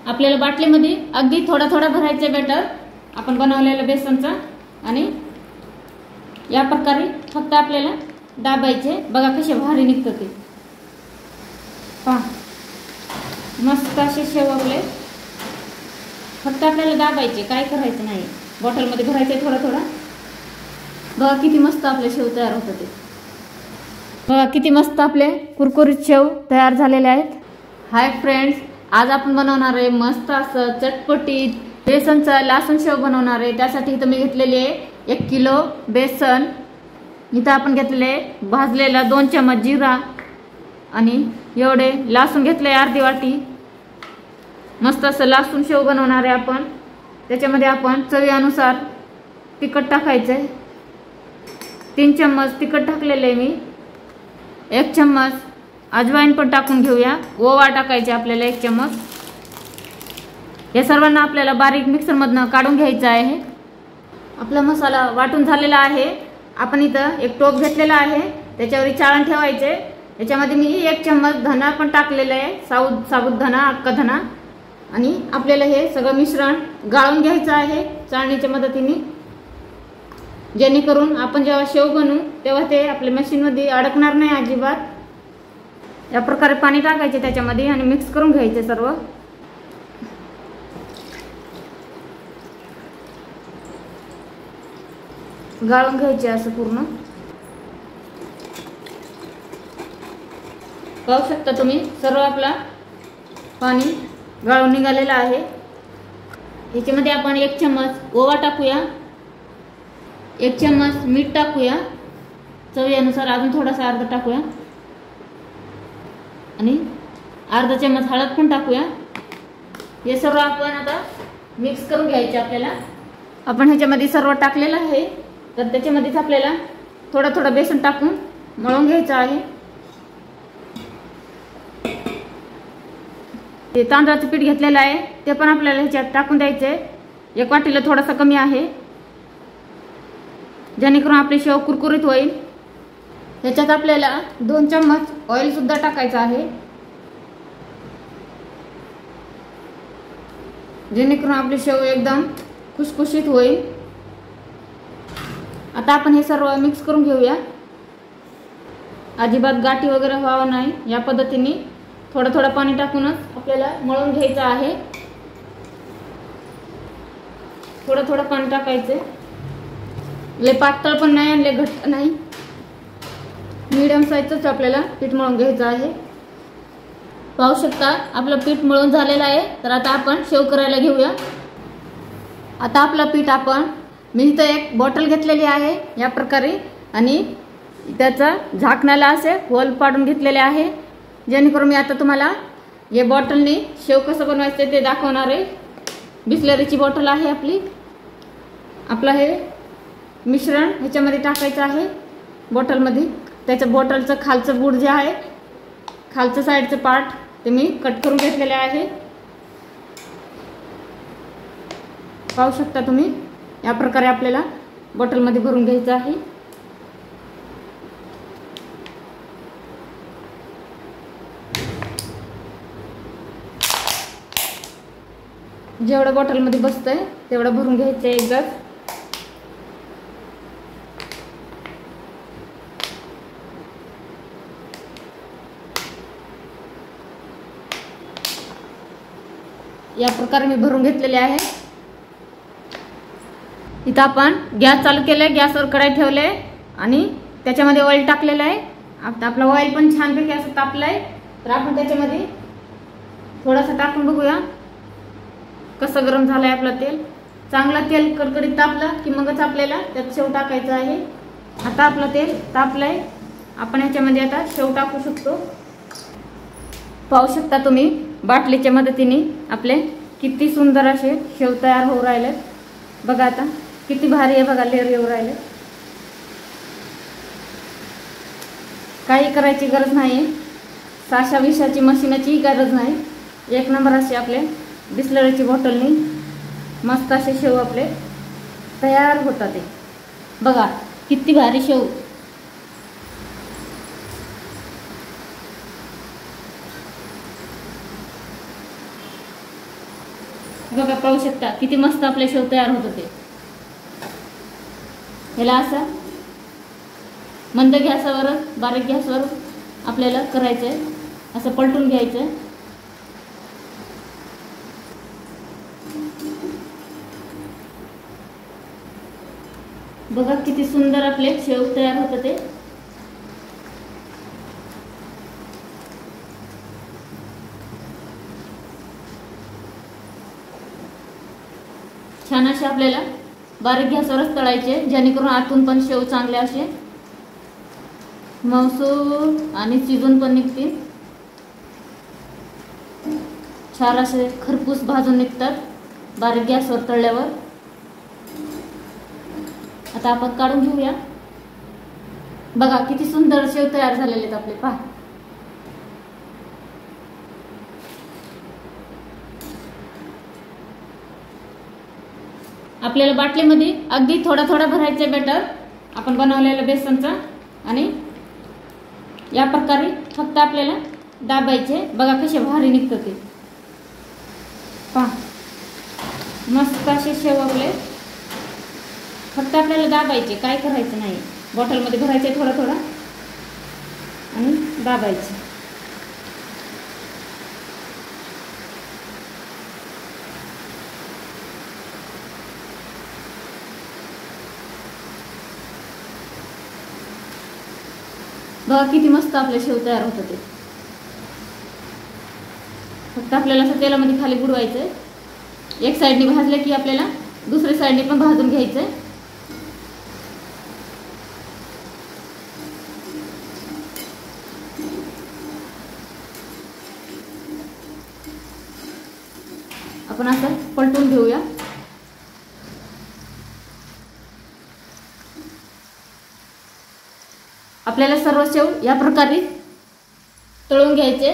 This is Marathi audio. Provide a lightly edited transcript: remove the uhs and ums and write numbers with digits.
आपल्याला बाटलीमध्ये अगदी थोडा थोडा भरायचं बेटर आपण बनवलेलं बेसनचा आणि या प्रकारे फक्त आपल्याला दाबायचे। बघा कसे भारी निघतात ते, पहा मस्त असे शेव आपले फक्त आपल्याला दाबायचे, काय करायचं नाही। बॉटलमध्ये भरायचे थोडा थोडा। बघा किती मस्त आपले शेव तयार होतात ते, बघा किती मस्त आपले कुरकुरीत शेव तयार झालेले आहेत। हाय फ्रेंड्स, आज आपण बनवणार आहे मस्त असं चटपटीत बेसनचा लसूण शेव बनवणार आहे। त्यासाठी इथं मी घेतलेले 1 किलो बेसन, इथं आपण घेतले भाजलेला 2 चमच जिरा आणि एवढे लसूण घेतले अर्धी वाटी। मस्त असं लसूण शेव बनवणार आहे आपण। त्याच्यामध्ये आपण चवीनुसार तिखट टाकायचे, 3 चम्मच तिखट टाकलेले मी, 1 चम्मच अजवाइन पण टाकून घेऊया, ओवा टाकायचे आपल्याला 1 चम्मच। हे सर्वांना आपल्याला बारीक मिक्सर मधनं काढून घ्यायचं आहे। आपला मसाला वाटून झालेला आहे। आपण इथं एक टोप घेतलेला आहे, त्याच्यावर चाळण ठेवायचे। याच्यामध्ये मी 1 चम्मच धना पण टाकलेला आहे, साबुत धना, अख्खा धना। आणि आपल्याला हे सगळं मिश्रण गाळून घ्यायचं आहे चाळणीच्या मदतीने, जेणेकरून आपण जेव्हा शेव बनवू तेव्हा ते आपल्या मशीनमध्ये अडकणार नाही अजिबात। या प्रकारे पाणी टाकायचे त्याच्यामध्ये आणि मिक्स करून घ्यायचे सर्व। गाळून घ्यायचे असं पूर्ण। पाहू शकता तुम्ही सर्व आपला पाणी गाळून निघालेला आहे। याच्यामध्ये आपण 1 चम्मच ओवा टाकूया, 1 चम्मच मीठ टाकूया, चवीनुसार अजून थोडासा अर्धा टाकूया आणि अर्धा चम्मच हळद पण टाकूया। हे सर्व आपण आता मिक्स करून घ्यायचे आपल्याला। आपण ह्याच्यामध्ये सर्व टाकलेलं आहे, तर त्याच्यामध्येच आपल्याला थोडा थोडा बेसन टाकून मळून घ्यायचं आहे। ते तांदळाचं पीठ घेतलेलं आहे ते पण आपल्याला ह्याच्यात टाकून द्यायचे। 1 वाटीला थोडासा कमी आहे, जेणेकरून आपली शेव कुरकुरीत होईल। ह्याच्यात आपल्याला 2 चम्मच ऑइल सुद्धा टाकायचं आहे, जेणेकरून आपली शेव एकदम खुसखुशीत होईल। आता आपण हे सर्व मिक्स करून घेऊया, अजिबात गाठी वगैरे व्हावं नाही या पद्धतीने थोडं थोडं पाणी टाकूनच आपल्याला मळून घ्यायचं आहे। थोडं थोडं पाणी टाकायचं, लय पातळ पण नाही आणि लय घट्ट नाही, मीडियम साईजच आपल्याला पीठ मळून घ्यायचं आहे। पाहू शकता आपलं पीठ मळून झालेलं आहे। तर आता आपण शेव करायला घेऊया। आता आपलं पीठ मी इथं एक बॉटल घेतलेली आहे या प्रकारे आणि त्याचा झाकणाला असे होल पाडून घेतलेले आहे, जेणेकरून मी आता तुम्हाला या बॉटलने शेव कसं बनवायचं ते दाखवणार आहे। बिस्लरीची बॉटल आहे आपली। आपलं हे मिश्रण ह्याच्यामध्ये टाकायचं आहे बॉटलमध्ये। त्याच्या बॉटलचं खालचं बूड जे आहे, खालचं साईडचं पार्ट ते मी कट करून घेतलेले आहे। पाहू शकता तुम्ही या प्रकारे आपल्याला बॉटलमध्ये भरून घ्यायचं आहे। जेवढं बॉटलमध्ये बसतंय तेवढं भरून घ्यायचं एकदाच। या प्रकारे मी भरून घेतलेले आहे। इथं आपण गॅस चालू केलाय, गॅसवर कढई ठेवले आणि त्याच्यामध्ये ऑइल टाकलेलं आहे। आता आपलं ऑइल पण छानपैकी असं तापलंय, तर आपण त्याच्यामध्ये थोडंसं टाकून बघूया कसं गरम झालंय आपलं तेल। चांगलं तेल कडकडीत तापलं की मगच आपल्याला त्यात शेव टाकायचं आहे। आता आपलं तेल तापलंय, आपण याच्यामध्ये आता शेव टाकू शकतो। पाहू शकता तुम्ही बाटलीच्या मदतीने आपले किती सुंदर असे शेव तयार होऊ राहिले। बघा आता किती भारी आहे, बघा लेअर येऊ राहिले। काही करायची गरज नाही, साशा विषाची मशीनाची गरज नाही। 1 नंबर असे आपले बिस्लरीची बॉटलनी मस्त असे शेव आपले तयार होतात। ते बघा किती भारी शेव। बघा, पाहू शकता किती मस्त आपले शेव तयार होत होते. ह्याला असं मंद गॅसवर बारीक गॅसवर आपल्याला करायचं आहे. असं पलटून घ्यायचं आहे. बघा किती सुंदर आपले शेव तयार होत ते. छान असे आपल्याला बारीक गॅसवरच तळायचे, जेणेकरून आतून पण शेव चांगले असे मऊसूर आणि शिजून पण निघतील. छान असे खरपूस भाजून निघतात बारीक गॅसवर तळल्यावर. आता आपण काढून घेऊया. बघा किती सुंदर शेव तयार झालेले आहेत आपले. पहा, आपल्याला बाटलीमध्ये अगदी थोडा थोडा भरायचे बॅटर आपण बनवलेला बेसनचा, आणि या प्रकारे फक्त आपल्याला दाबायचे. बघा कसे भारी निघतं ते. पहा, मस्त असे शेव आपले. फक्त आपल्याला दाबायचे, काय करायचं नाही. बॉटलमध्ये भरायचे थोडा थोडा आणि दाबायचे. बघा किती मस्त आपले शेव तयार होत ते. फक्त आपल्याला असं तेलामध्ये खाली बुडवायचं. एक साईडने भाजलं की आपल्याला दुसऱ्या साईडने पण भाजून घ्यायचं. आपण असं पलटून घेऊया. आपल्याला सर्व शेव या प्रकारे तळून घ्यायचे.